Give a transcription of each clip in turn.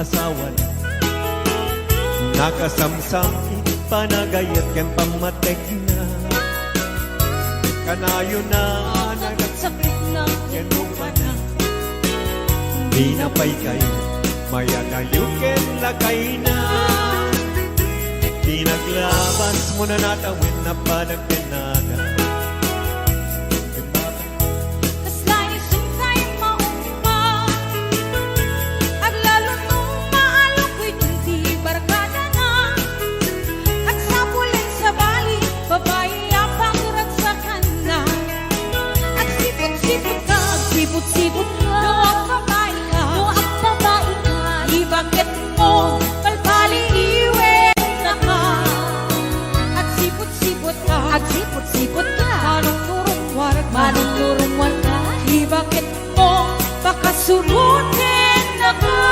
asawa na. Nakasamsam panagayat ken pamatek na. Kanayo na nagsakit na ken pa na. Di na pay kayo mayagayo ken lakay na. Di naglabas mo na natawin na panagpinaga. Sipot-sipot ka, doang babae ka, di bakit mo palpali iwen na ka? At sipot-sipot ka, manong turong warga, di bakit mo pakasurutin na ka?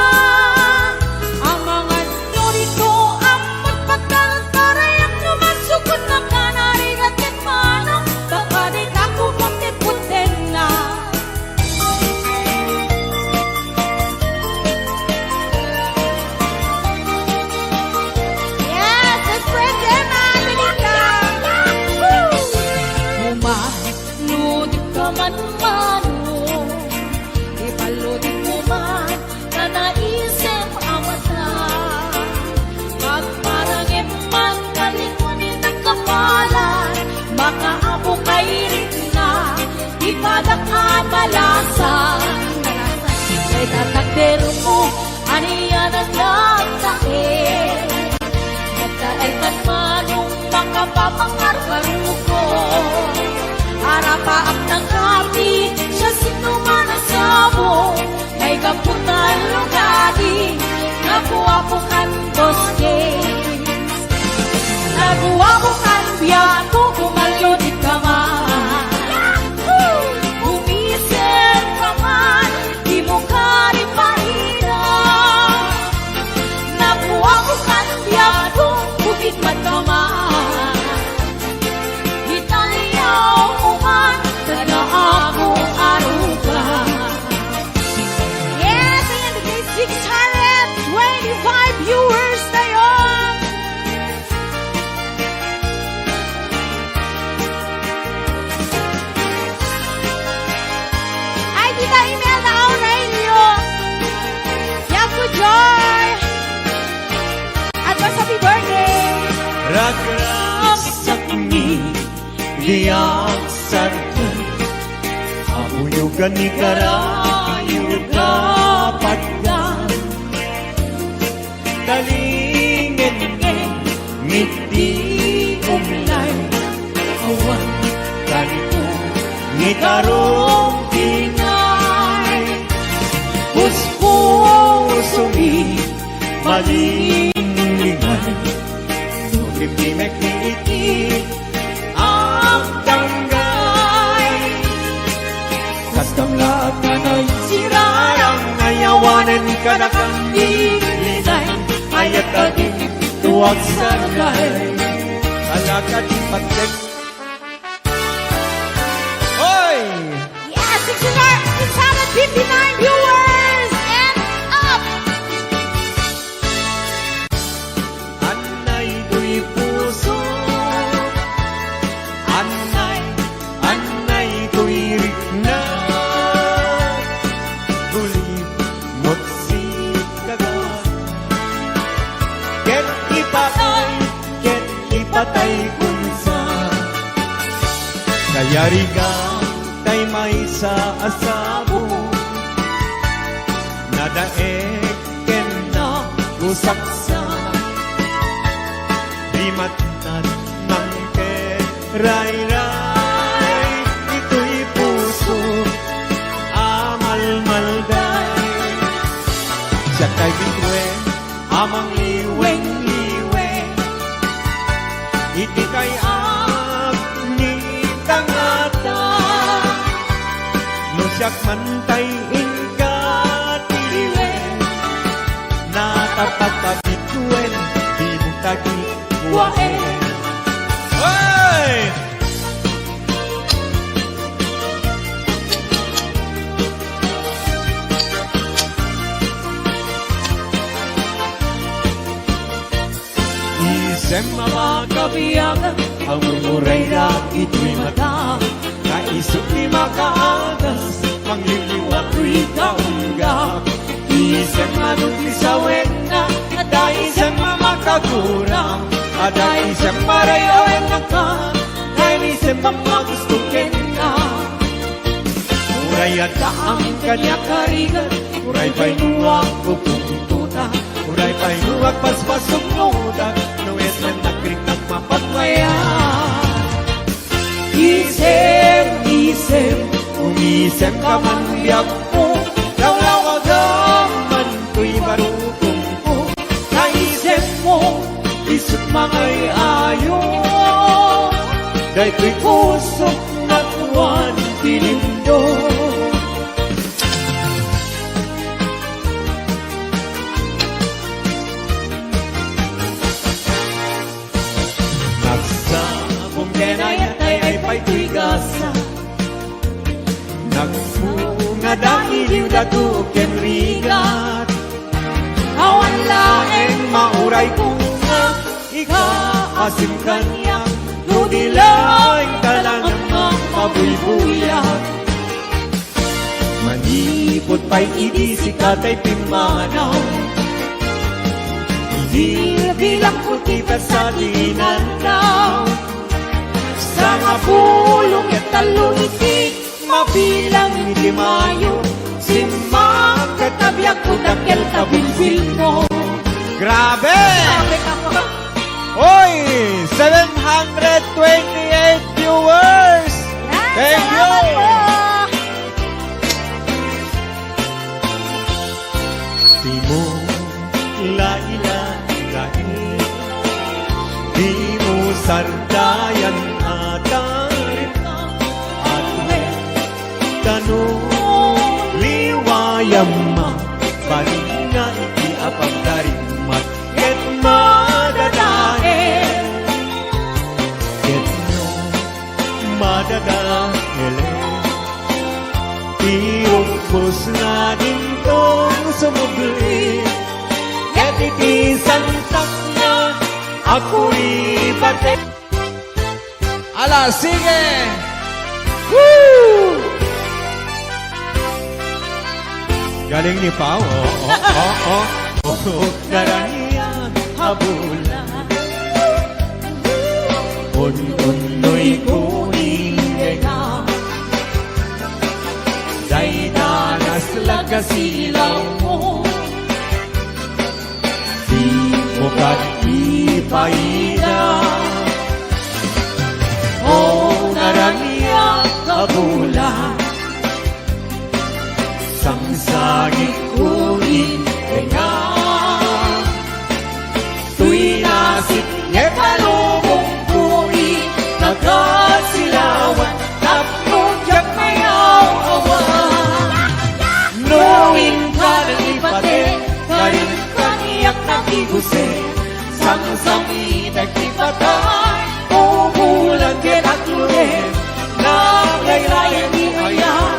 Ang mga norito ang magpagkalantaray ang numasukot na ka, narigat at manong, baka di ka pumunti-puntin na. Mano, ipaludin mo man na naisip ang mata. Magparangin man kalingunin ang kapalan, makaabo kay rin na ipadakaabalasan. Kay tatakder mo, aniyan ang nagtaer. Nagtaer ka manong makapapangarkaru ko. Arapaap ng kapi, siya sinuman ang sabo. May kaputan lugadi, nabuwabukan boske. Nabuwabukan biyato, kumalunit ka man. Umisip ka man, di mo ka rin mahirap. Nabuwabukan biyato, bukit man ka man. Yes, and the 625 viewers tayo. Ay, kita email na ako na inyo. Yaku Joy. Advance happy birthday. Ragrak ni diyak sarkan. Auyugan ni karayu kapatgan. Talingin ngiti umlay. Awan kanito ngitarong tinay. Puspusungi malinglingan. Tukipimek ni iti ang tanggay. Kastamla ka na'y sirarang ngayawanan ka na kang dilinay. Ayat ka din tuwag sargay. Alakad patek. Oy! Yes, 659 viewers and up. Anay do'y puso. Anay do'y rikna. Gulib mo't si kagat. Ket ipatay kunsa. Kaya riga tay may sa asabo. Nadaek ken na usaksa. Di matnat ng keray-ray. Ito'y puso amal-malday. Siya kay bitwen amang liweng-liweng. Iti kay agni tangata. No siyak mantay inka tiliwen. Natapat ka bitwen, di mo tagi waen. Hey! Isem mga Kabiyagan, ang mumuray na ito'y mata. Naisip ni makaagas, pangliliwag ko'y kaunggap. Isem anong isawin na, ada isem makagurang. Ada isem marayawan na ka, dahil isem mamagustukin ka. Muray at ang kanya karigan, muray pa'y nuwag ko pupuntuta. Muray pa'y nuwag paspasok nuda, nuwes na nagring nagmapatmaya. Isem, isem, umisem ka man biyak mo, lawlawag man ko'y marupong ko. Naisem mo, isip mangay ayo, dahil ko'y kusok na tuwan tinindo. Nagsabong denayat ay pa'y ko'y gasa, nagpunga dahil daduken rigat. Awan laeng mauray kong nga, ikaasim kanya, dudilaing talang ang mabuybuyak. Manipot pa'y idisi katay pimanaw, hindi bilang puti pa sa dinandaw. Sa nga pulong at taluniti, mabilang hindi mayo, simang katabyak ko dakil kabilbil mo. Grabe! sabi ka po. Oy! 728 viewers! Thank you! Salamat po. Di mo laila-lain, di mo sardayan atarin, at may tanong liwayam ma, bali nga ikiapang karimat, ket madadael, ket no madadael, tirumpos na din tong sumugli, ket itisantak na ako'y bate. Ala, sige! Woo! Galing ni Pao, Daranian habulan, un-unoy kuning nga, day danas lagasilaw mo, di mo katipaida. O Daranian habulan, sangsagit kuning nga, tuy nasit niya talubong kuwi, nagkasilawan, tapos siya mayaw awan. Knowing ka ng ipate, karin kaniyak na kibuse, sang-sangi nagkipatay, umulan kinatlunin, naglaylayan ni ayan,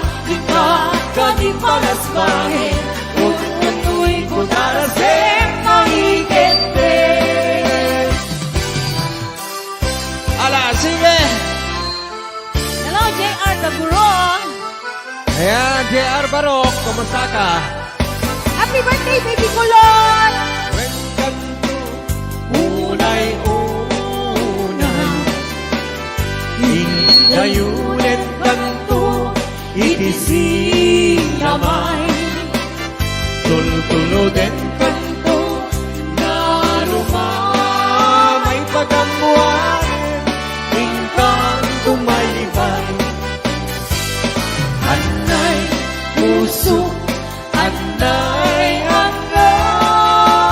di palas bahin, utu'y kudarasem mahigente. Ala, sige! Hello, JR Taburon. Ayan, JR Barok, kumusta ka? Happy birthday, baby Kulon! When kanto, unay-unay, hingayulit kanto, itisilamay, tultuluden kanto, na lumamay pagamuan, ingkang tumaybay. Anay puso, anay hanggang,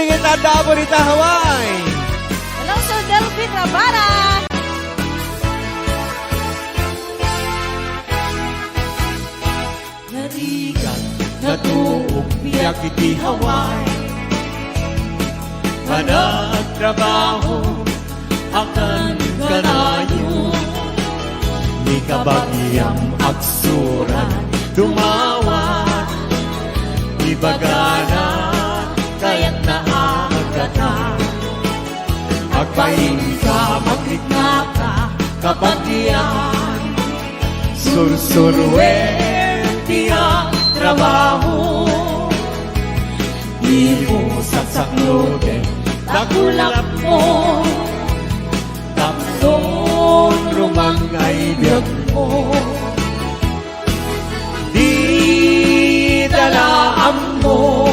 kita Daborita Hawaii. Hello, Sir Delvin Rabara. Narigan, natuog, biyak iti Hawaii. Managtrabaho, akan kanayo. Di kabagyang aksuran, dumawat. Ibagana, kaya't naagata. Agpahin ka, maglikna ka, kabagyan. Sursurwen, tiyang trabaho. Di mo sasaklotin, nakulap mo. Tapton, rumangay biyag mo. Di dalaan mo.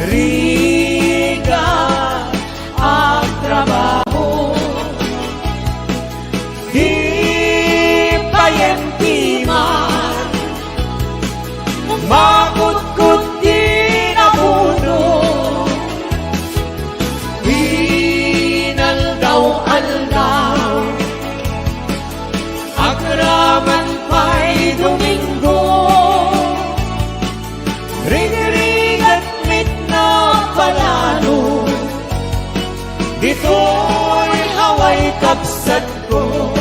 Riga ang trabaho. Di payentiman. Makut-kut di nabuno. Winaldaw-aldaw. Akraman pa'y Domingo. Ring-ring at mit na palalo. Dito'y Hawaii kapsat ko.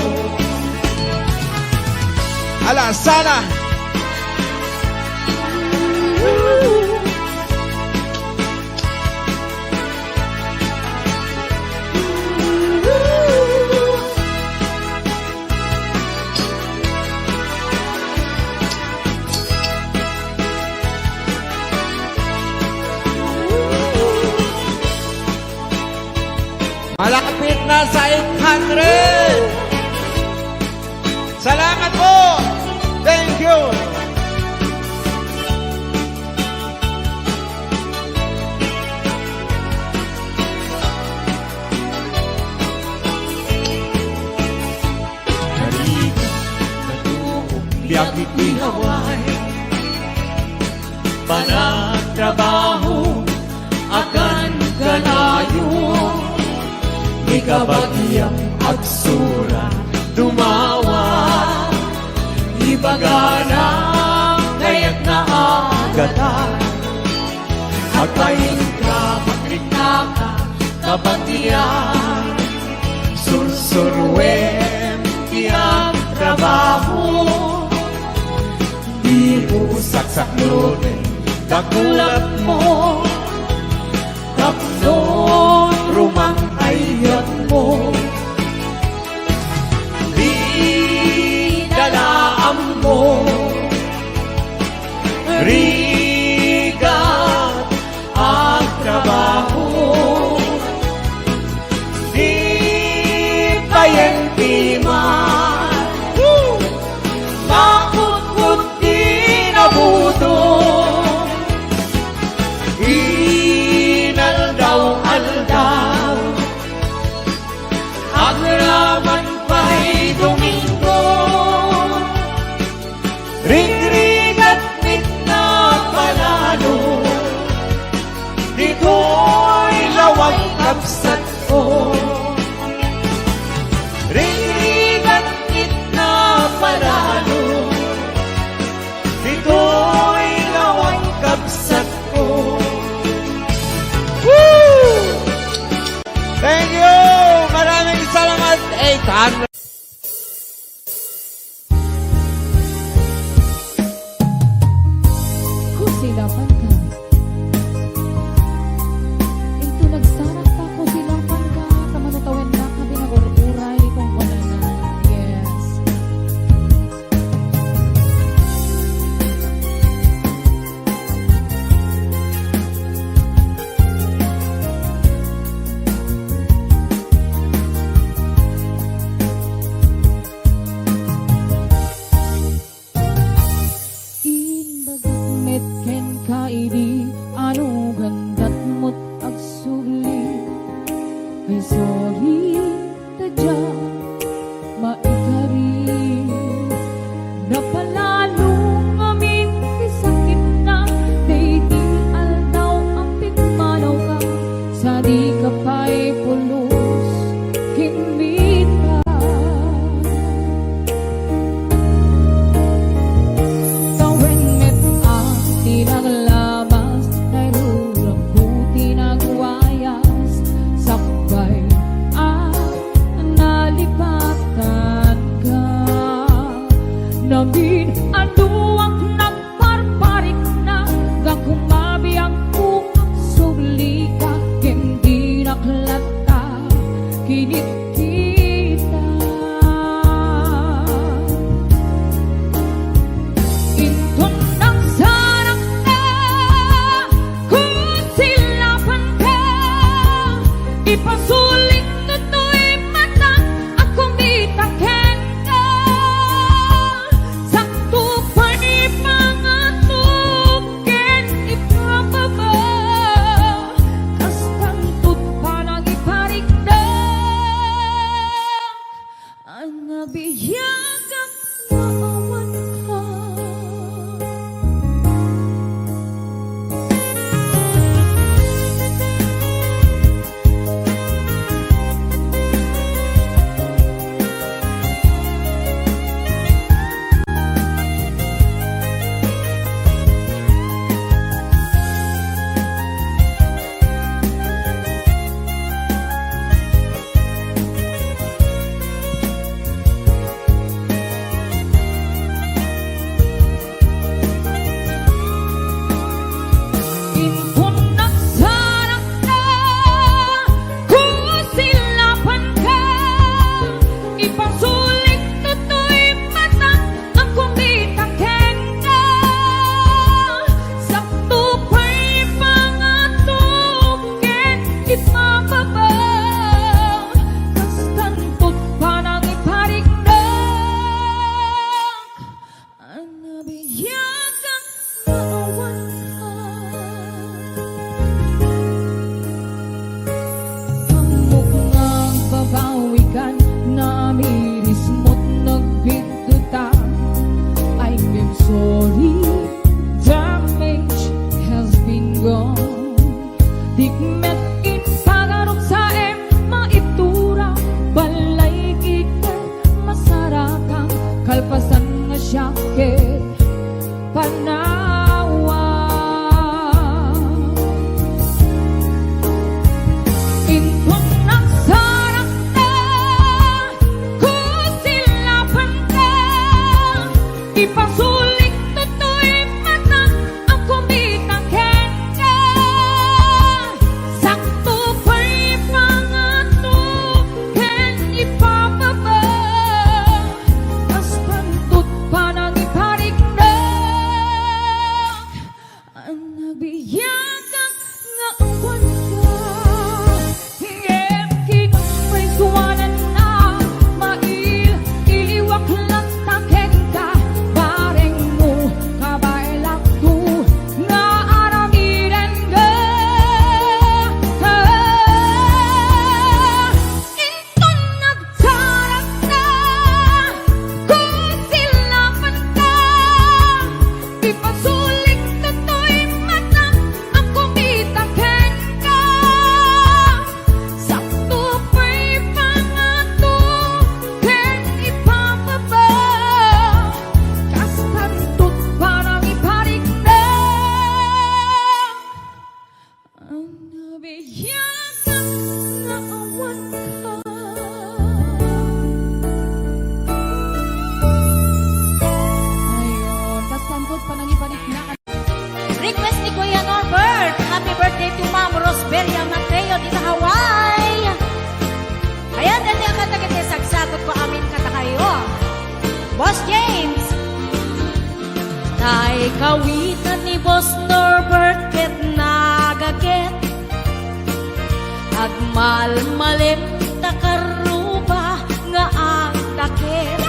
Ala, sana! Malapit na sa 800! Salamat po! Thank you! Nariga, natuog, biyak iti Hawaii. Panagtrabaho, akan kanayo. Ikabagyang agsura, dumawa. Ibagana, kaya't naagata. Agpahin ka, maglikna ka, kabatiyan. Sursurwen, tiyang trabaho. Di mo saksaklotin, kakulap mo. Tapnon, rumang ayat mo. Di dalaan mo. Rigat ang trabaho. Di payentiman. Makut-kut di nabuto. ang nabiyagang naawan ka. Request ni Kuya Norbert. Happy birthday to Ma'am Rosberia Mateo di Hawaii. Ayan, dati ang kata-kata sagsagot ko amin kata kayo. Boss James. Tay kawitan ni Boss Norbert ket nagaget. Agmal-malim takaruba nga ang takit.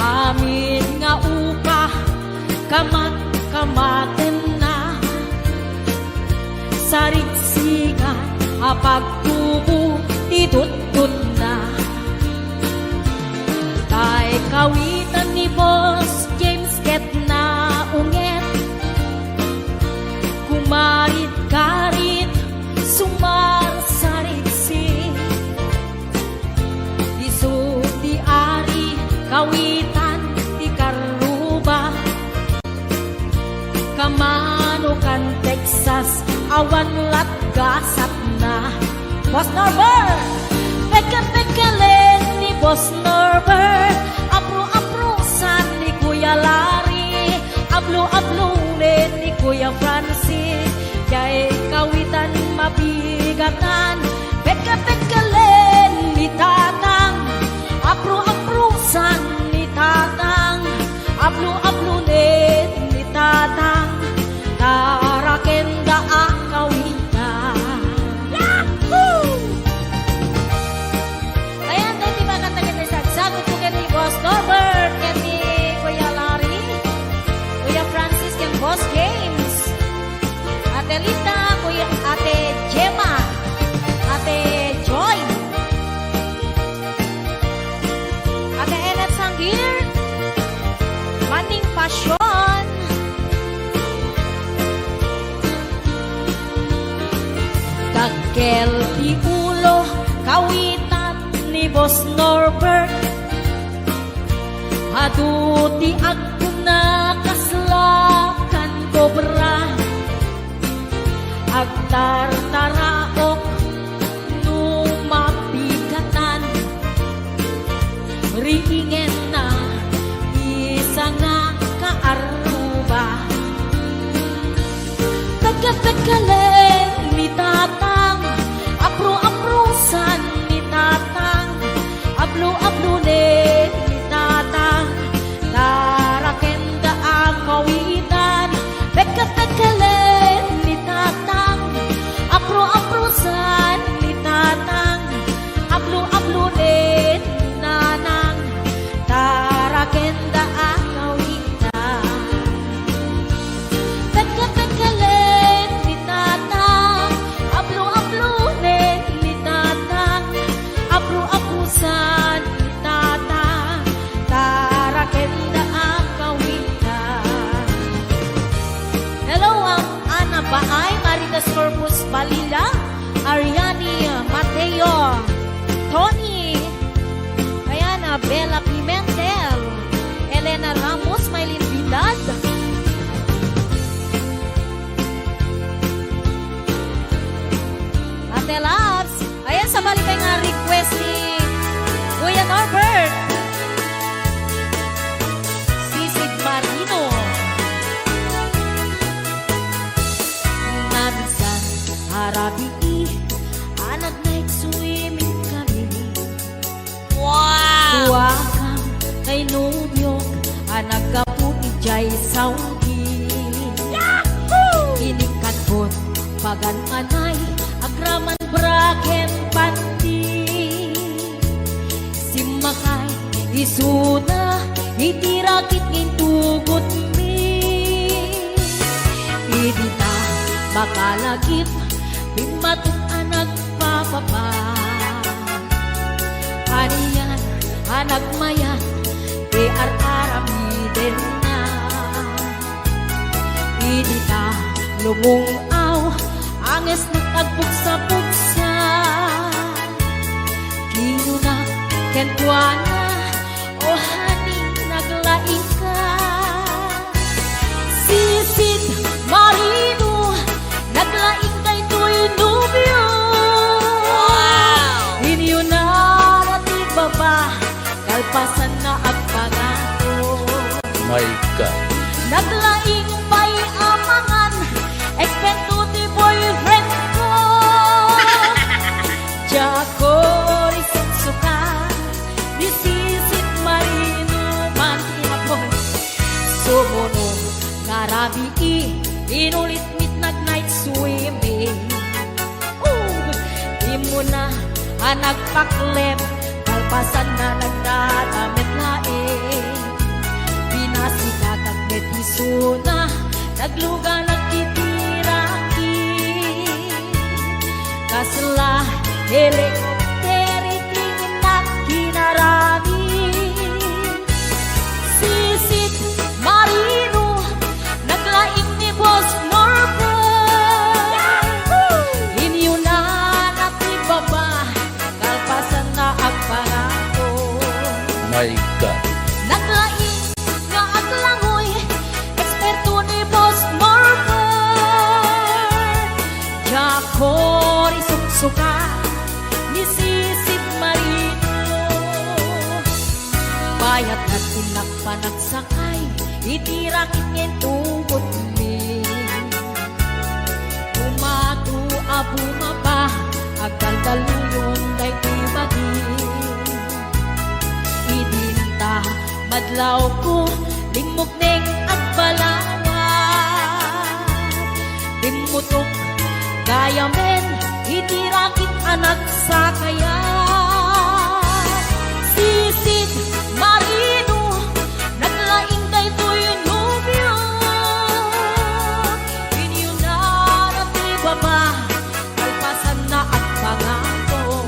Amin nga upa kamaten na sarigsigan apagtubo itutut na. Tay kawitan ni Boss James ket na unget kumarit-karit sumar sarigsig isu di ari kawitan di karuba kamanukan Texas awan lat gasat na. Boss Norbert peka-pekalen ni Boss Norbert apro-aprosan ni Kuya Larry ablo-ablunen ni Kuya Francis kay kawitan mabigatan peka-pekalen ni Tatang apro-aprosan ni Tatang ablo-ablunen ni Tatang tarakenda akawitan. Yahoo! Ayan, dati ba kata kita sa Maning pasyon. Dagkel di ulo, kawitan ni Boss Norbert. Aduti ako na kaslakan kobra. Agtartaraok numapigatan. Riingen na isa nga kaaruba. Taga-tagalen ni tatang, apro-aprosan ni tatang, ablo-ablunin ni tatang, tarakenda ang kawitan. Taga-tagalen ni tatang, apro-aprosan ni tatang, ablo-ablunin ni nanang, tarakenda ang kawitan. Taga-tagalen ni tatang, ablo-ablunin ni tatang, abro-abrusan ni tatang, tarakenda ang kawitan. Hello, ang Ana Baay, Maritas Corpus Balila, Ariani Mateo, Tony, Ayana Bella Pimentel, Elena Ramos, Maylin Vidal, Ate Labs. Ayan, sa balik nga request ni Kuya Norbert. Sisig Marino. Nabisan, harabi, anak night swimming kami. Wow! Tuwakang kay Nubyo, anak kapu ijay Saudi. Yahoo! Inikatbot, pagan anay, agraman braken pati. Simakay, isuna, itirakit ngintugot mi. Idita, makalagip, bimatok anak papapa. Aniyan, anak mayan, arami-den na. Idita, lumungaw, anges nagtagbuksa-buksa. Kinuna, kentwana, o haning naglaing ka. Sisid Marino, naglaing kay Tuy Nubyo. Inyo na natin baba, kalpasan na ang pagato. My God. Naglaing pa'y amangan, ekpento ti boyfriend ko. Jako risip suka, disisit Marino man tinapon. Sumunod, karabi inulit midnight night swimming. Di mo na nagpaklep, kalpasan na nagdadamit laing. Pinasikat ang betisuna, nagluga nagtitiraki. Kasla, helikopteri, tingin na kinarami. Sisit Marino, naglaing ni Boss Norbert. Inyo na natibaba, kalpasan na ang pangako. My God. Naglaing nga aglangoy, eksperto ni Boss Norbert. Jako risuk-suka, ni Sisit Marino. Bayat na tinagpanagsakay, itirakit ngayong tugot mi. Umatu abumaba, agkaldaluyon day ibagi. Idinta, madlaw ko, lingmok neng agbalawa. Dimutok, gaya men, itirakit anak sa kaya. Sisid Marino, naglaing kay Tuy Nubyo. Inyo na natibaba, kalpasan na ang pangako.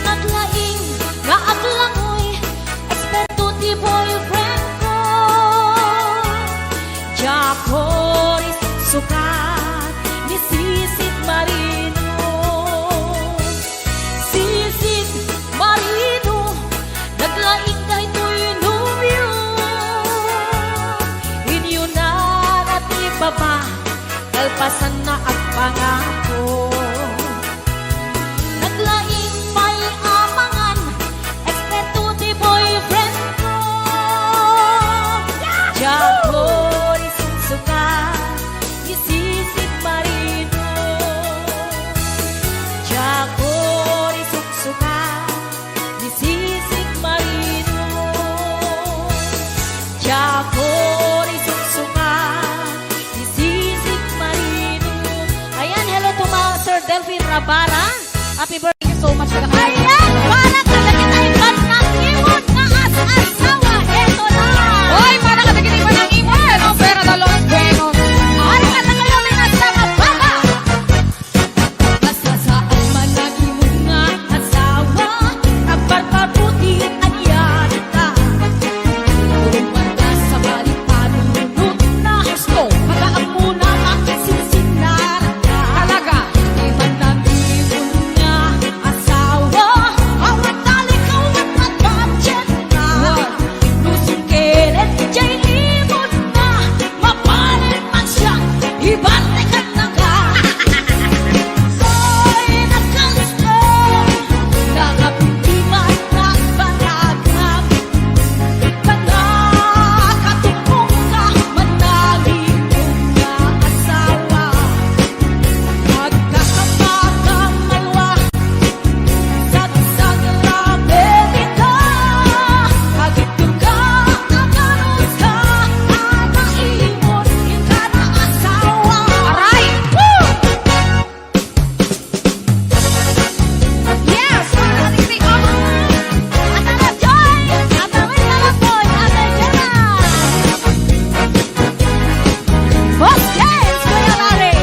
Naglaing nga aglangoy, eksperto ti boyfriend Lampasan na ang pangako. Naglaing may amangan, eksperto di boyfriend ko. Jago di sumsuka, isisig marino. Jago di sumsuka, isisig marino. Jago di sumsuka, isisig marino. Ayan, hello to Sir Delphine Rabara. Happy birthday so much. Ayan, para kada kita iban ng imod na as-asawa. Eto na. Hoy, para ka naginipan ng email. Ang pera na Los Buenos. Ari ka na kayo minasama baba. Basta saan man ang imod nga asawa, nagbarbabuti ang yata. Turuman ka sa balik panunod na gusto. Magaang muna ang sinsinar ka. Talaga. Di man ang imod nga asawa, awat talikaw at budget na. Lusong keret, jay imod na. Mapalit man siya, ibalikan na ka. Soy nagkansyon, nakapitiman nagbanagam. Nakakatupong ka, manalipong nga asawa. Magkakapagkamalwa, sagsag rabe kita. Hagitong ka, aganos ka, anaimon, yung ka na asawa. Aray! Woo! Yes! Para ka naginipan. Ata na Joy! Ata may nalapoy! Ata Jenna! Boss James! Kuya Larry!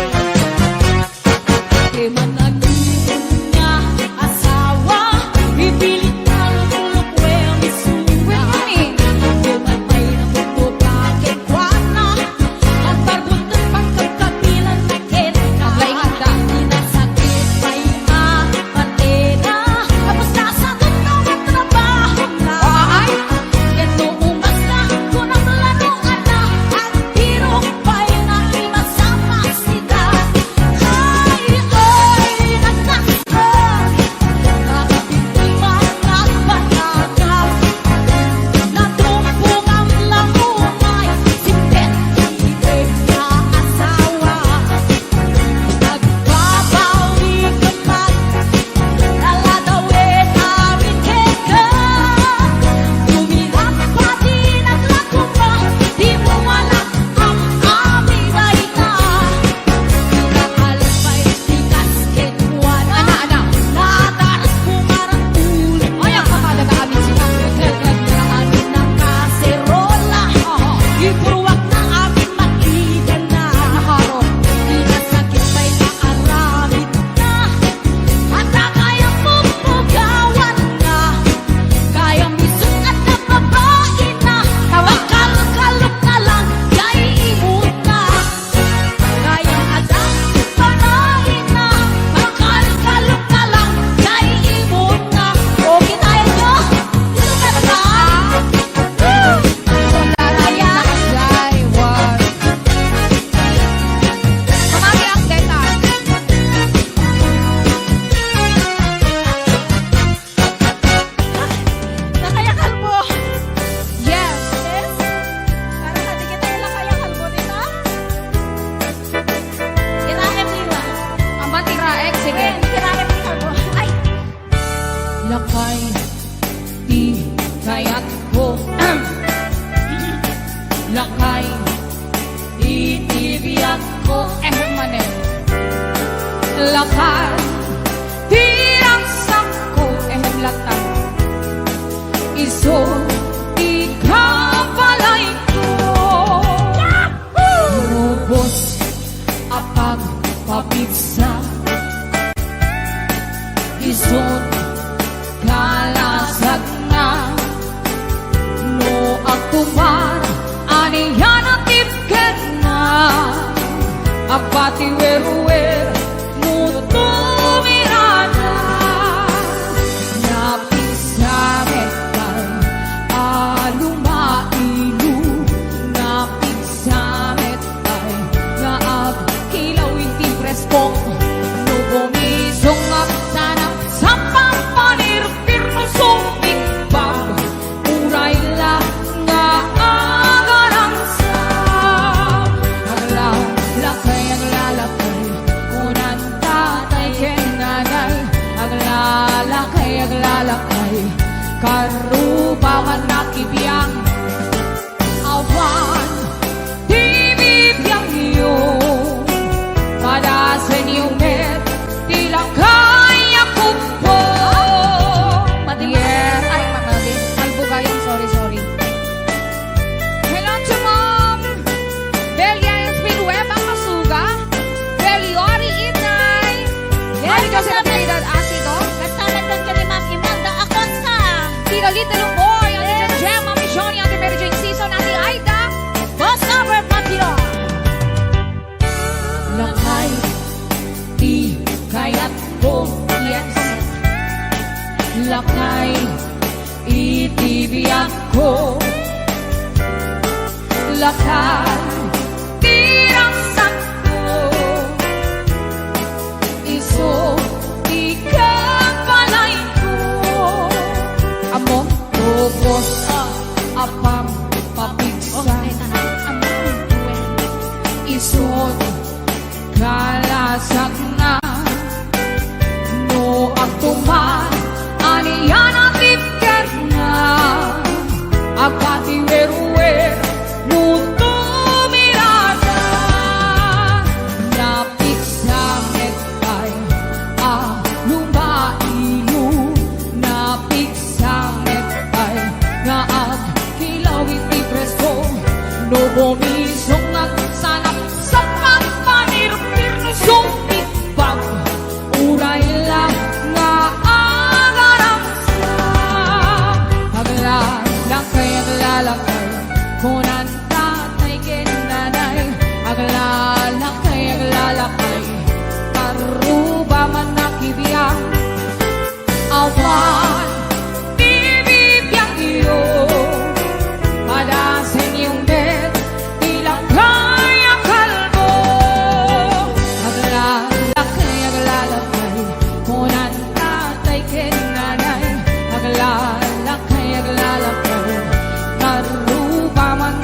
Di man nag-ibon nga asawa, ipilit na lululok well isuwa. Di man may nabuto bakit wana, nagbarbutan pagkagkabilan na kena. Lainda. Inasakit may matera, tapos nasa tunong at trabaho na. Ay! Ito umas na, kunang laruan na, at tirong pa'y na imasama sila. Ay, nagkasal, nakapito'y magkapanagap. Natumpong ang lamunay, simpet, ibig na asawa. Nagbabawi ka man, naladawin namin ka. Tumilang pa din ang lako pa, di mo wala ang aming baita. Pinakalas pa'y tikas ketwana, nadaras pumarang ulo. Ay, ang kapalaga amin si Mami. Nagdaan ng kaserola, ipuruwag na aming mag-igan na. Pinasakit pa'y naaramid na, handa kayang pupugawan na. Kayang misong at nababain na, makalkalok na lang, kay imod na. Kayang adak panahin na, makalkalok na lang, kay imod na. Okay tayo nyo? Dito ka na ba? Daraya na Jai War. Mamagi ang deta. Nakayakan mo. Yes. Yes? Para sa di kita yung nakayakan mo, di ba? Kirahem nila. Ang batira X. Sige. Kirahem nila mo. Ay! Lakay, di kaya't ko. Lakay, itibiyat ko. Manen. Lakay, Tirang sangko. Latang. iso, ikapalay ko. Robos, apag, papitsa. Isot, kalasag na. No, agtumar, aniyan at tipket na. Apati weruwer, mutumirana. Napisamet kay karuba man nakibiyang awan di bibiyang iyo pada senyumet di lang kaya kumpo matiyer ay mangalin albugayong sorry hello to mom Belia Espinhueba Masuga Beliori Inay Ari kasi natividad asido Kasama doon ka ni Ma'am Imelda Acosta. Tito Little Boy Ate Jen Jem Mami Johnny Ate Mary Jane Season Ate Aida Boss Over Papillon. Lakay di kaya't ko yes Lakay itibiyak ko Lakay tirang sakto Iso ikapalay ko Among tubos sa apang papigsa Isod kalasak na no agtuman aniyan ang tipker na agati weruwer no tumirada napit sa metay lumailu napit sa metay nga ag kilawit ti presko no bumisong at sanap sa pagpanirpir no sumpit pag uray lang nga agarang sa aglalakay kunan tatay kinanay aglalakay karuba man nakibiyang awan bibibiyang iyo pada senyum bet ilang kaya kalbo aglalakay kunan tatay kinanay aglalakay karuba man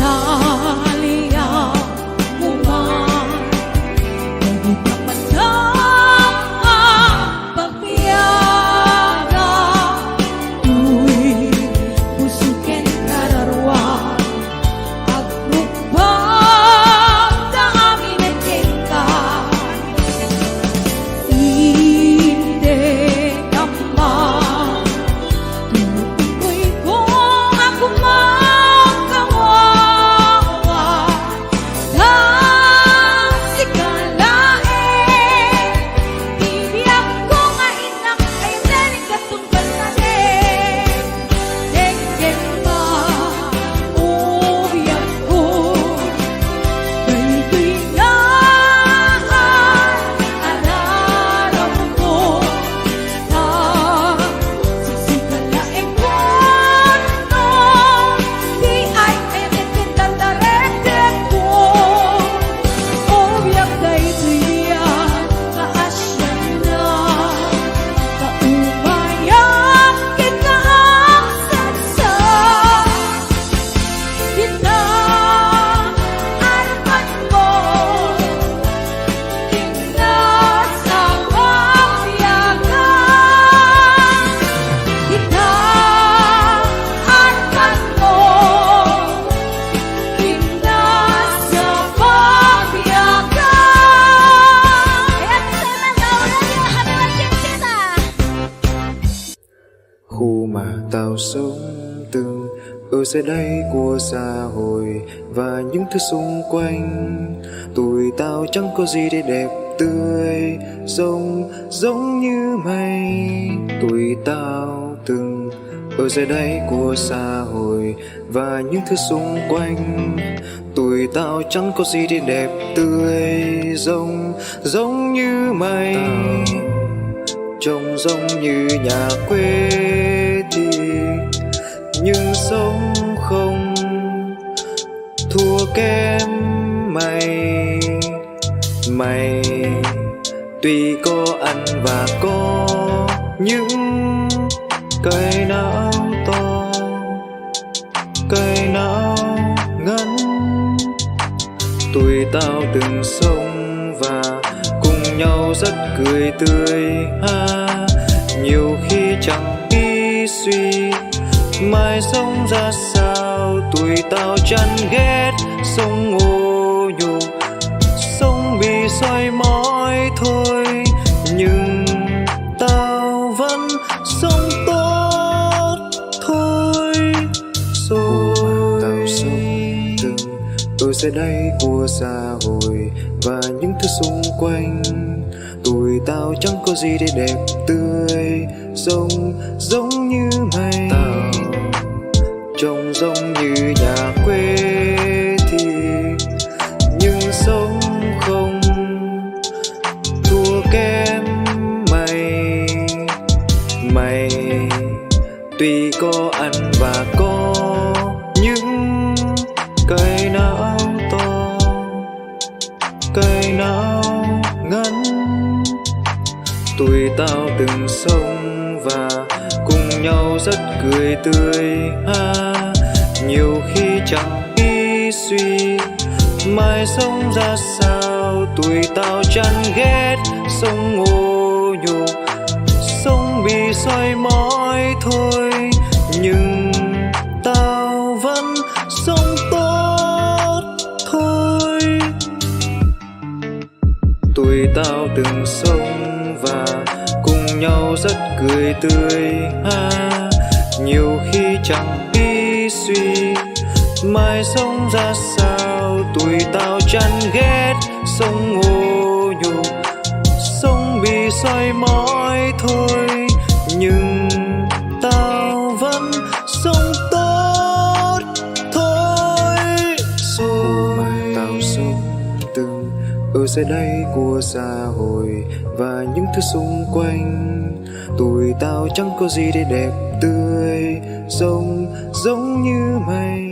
Naliyaw mo man, hindi ka madama pagbiyaga. Tuwing busukin kararwa, agbubang na amin ay tingkad. Hindi naman tinutukoy kung ako magkawawa. Dahil sikalain, bibiyag ko nga inak ay naling katunggal na din. Denggen ba, uyak ko, kaibigan, araraw ko. Sisikalain ko no, di ay ayatin tandaretin ko. Uyak kaibigan, kaasyan na, kaumayan kita ang sansa. Kita arapan mo, tingnan sa pabiyagan. Kita arapan mo, tingnan sa pabiyagan. Kaya sa mga kaulan yung kami magkiksisa. Khu mà tao sống từng ở dưới đây của xã hội và những thứ xung quanh, tụi tao chẳng có gì để đẹp tươi giống như mây. Tụi tao từng ở dưới đây của xã hội và những thứ xung quanh, tụi tao chẳng có gì để đẹp tươi giống như mây. Trông giống như nhà quê thì nhưng sống không thua kém mày. Mày tuy có ăn và có những cây não to, cây não ngắn. Tụi tao từng sống và cùng nhau rất cười tươi ha. Nhiều khi chẳng biết suy mai sống ra sao, tụi tao chán ghét sống ô nhục, sống bị soi mói thôi, nhưng tao vẫn sống tốt thôi. Rồi tao sống từng ở dưới đây của xã hội và những thứ xung quanh, tụi tao chẳng có gì để đẹp tươi giống như mây. Tao trông giống như nhà quê thì nhưng sống không thua kém mày. Mày tuy có ăn và có những cây não to, cây não ngắn. Tụi tao từng sống và cùng nhau rất cười tươi ha. Nhiều khi chẳng biết suy mai sống ra sao, tụi tao chán ghét sống ô nhục, sống bị soi mói thôi, nhưng tao vẫn sống tốt thôi. Tụi tao từng sống và cùng nhau rất cười tươi ha. Nhiều khi chẳng biết suy mai sống ra sao, tụi tao chán ghét sống ô nhục, sống bị soi mói thôi, nhưng tao vẫn sống tốt thôi. Rồi mà tao sống từng ở dưới đây của xã hội và những thứ xung quanh, tụi tao chẳng có gì để đẹp tươi giống như mây.